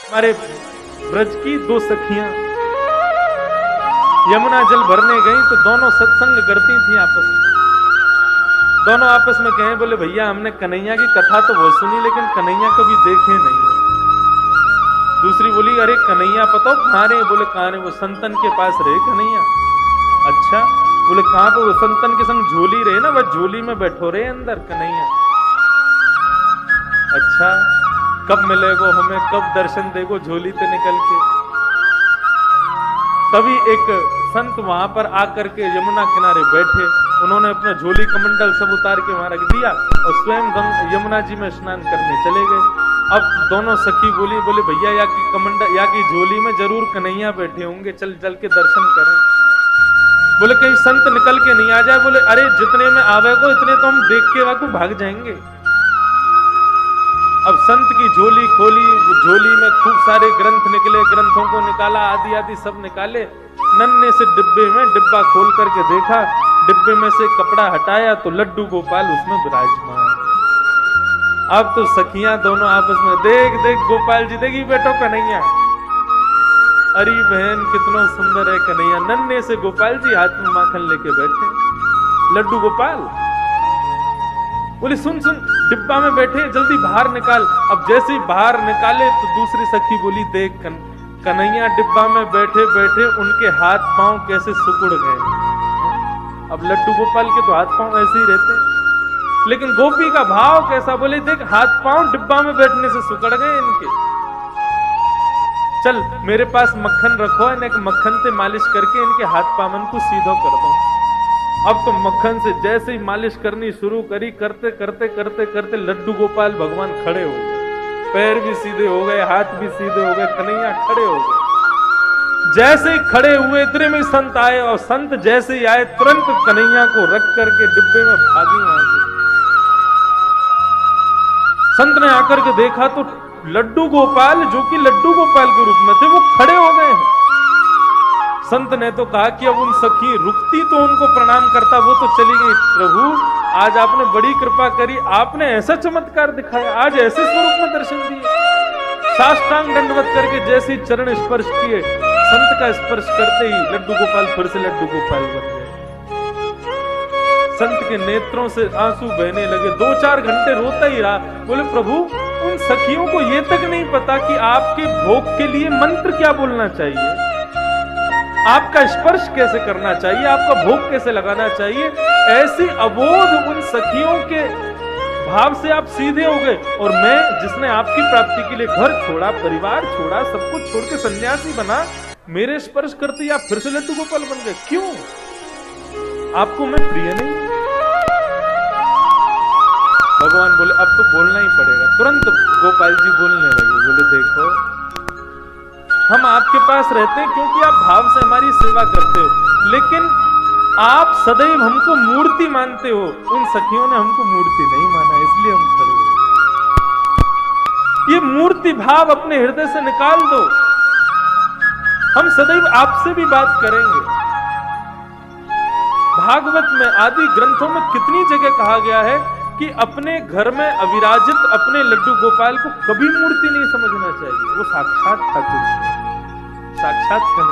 हमारे ब्रज की दो सखियां यमुना जल भरने गई तो दोनों सत्संग करती थी आपस में। दोनों आपस में कहे, बोले भैया हमने कन्हैया की कथा तो बहुत सुनी लेकिन कन्हैया कभी देखे नहीं। दूसरी बोली, अरे कन्हैया पता हो कहाँ रहे? बोले कहाँ रहे? वो संतन के पास रहे कन्हैया। अच्छा, बोले कहाँ पे? वो संतन के संग झोली रहे ना, वह झोली में बैठो रहे अंदर कन्हैया। अच्छा, कब मिलेगो हमें, कब दर्शन देगो झोली से निकल के? तभी एक संत वहां पर आकर के यमुना किनारे बैठे, उन्होंने अपना झोली कमंडल सब उतार के वहां रख दिया और स्वयं यमुना जी में स्नान करने चले गए। अब दोनों सखी बोली, बोले भैया या की कमंडल या की झोली में जरूर कन्हैया बैठे होंगे, चल चल के दर्शन करें। बोले कहीं संत निकल के नहीं आ जाए। बोले अरे जितने में आवे को इतने तो हम देख के वाकू भाग जाएंगे। अब संत की झोली खोली, झोली में खूब सारे ग्रंथ निकले, ग्रंथों को निकाला, आदि आदि सब निकाले। नन्हे से डिब्बे में डिब्बा खोल करके देखा, डिब्बे में से कपड़ा हटाया तो लड्डू गोपाल उसमें विराजमान। अब तो सखियां दोनों आपस में, देख देख गोपाल जी, देखी बैठो कन्हैया। अरे बहन कितना सुंदर है कन्हैया। नन्हे से गोपाल जी हाथ में माखन लेके बैठे, लड्डू गोपाल। बोले सुन सुन, डिब्बा में बैठे, जल्दी बाहर निकाल। अब जैसे ही बाहर निकाले तो दूसरी सखी बोली, देख कन्हैया डिब्बा में बैठे बैठे उनके हाथ पांव कैसे सिकुड़ गए। अब लड्डू गोपाल के तो हाथ पांव ऐसे ही रहते, लेकिन गोपी का भाव कैसा? बोले देख हाथ पांव डिब्बा में बैठने से सिकुड़ गए इनके। चल मेरे पास मक्खन रखो, इन्हें मक्खन से मालिश करके इनके हाथ पावन को सीधो कर दो। अब तो मक्खन से जैसे ही मालिश करनी शुरू करी, करते करते करते करते लड्डू गोपाल भगवान खड़े हो गए, पैर भी सीधे हो गए, हाथ भी सीधे हो गए, कन्हैया खड़े हो गए। जैसे ही खड़े हुए इतने में संत आए, और संत जैसे ही आए तुरंत कन्हैया को रख करके डिब्बे में भागी वहां से। संत ने आकर के देखा तो लड्डू गोपाल, जो कि लड्डू गोपाल के रूप में थे, वो खड़े हो गए हैं। संत ने तो कहा कि अब उन सखी रुकती तो उनको प्रणाम करता, वो तो चली गई। प्रभु आज आपने बड़ी कृपा करी, आपने ऐसा चमत्कार दिखाया, आज ऐसे स्वरूप में दर्शन दिए। साष्टांग दंडवत करके जैसे ही चरण स्पर्श किए, संत का स्पर्श करते ही लड्डू गोपाल फिर से लड्डू गोपाल बन गए। संत के नेत्रों से आंसू बहने लगे, 2-4 घंटे रोता ही रहा। बोले प्रभु उन सखियों को ये तक नहीं पता कि आपके भोग के लिए मंत्र क्या बोलना चाहिए, आपका स्पर्श कैसे करना चाहिए, आपका भोग कैसे लगाना चाहिए। ऐसी अबोध उन सखियों के भाव से आप सीधे हो गए, और मैं जिसने आपकी प्राप्ति के लिए घर छोड़ा, परिवार छोड़ा, सब कुछ छोड़ के सन्यासी बना, मेरे स्पर्श करते आप फिर से लड्डू गोपाल बन गए, क्यों? आपको मैं प्रिय नहीं? भगवान बोले अब तो बोलना ही पड़ेगा। तुरंत गोपाल जी बोलने लगे, बोले देखो हम आपके पास रहते हैं क्योंकि आप भाव से हमारी सेवा करते हो, लेकिन आप सदैव हमको मूर्ति मानते हो। उन सखियों ने हमको मूर्ति नहीं माना, इसलिए हम खड़े हो। ये मूर्ति भाव अपने हृदय से निकाल दो, हम सदैव आपसे भी बात करेंगे। भागवत में आदि ग्रंथों में कितनी जगह कहा गया है कि अपने घर में अविराजित अपने लड्डू गोपाल को कभी मूर्ति नहीं समझना चाहिए, वो साक्षात ठाकुर, साक्षात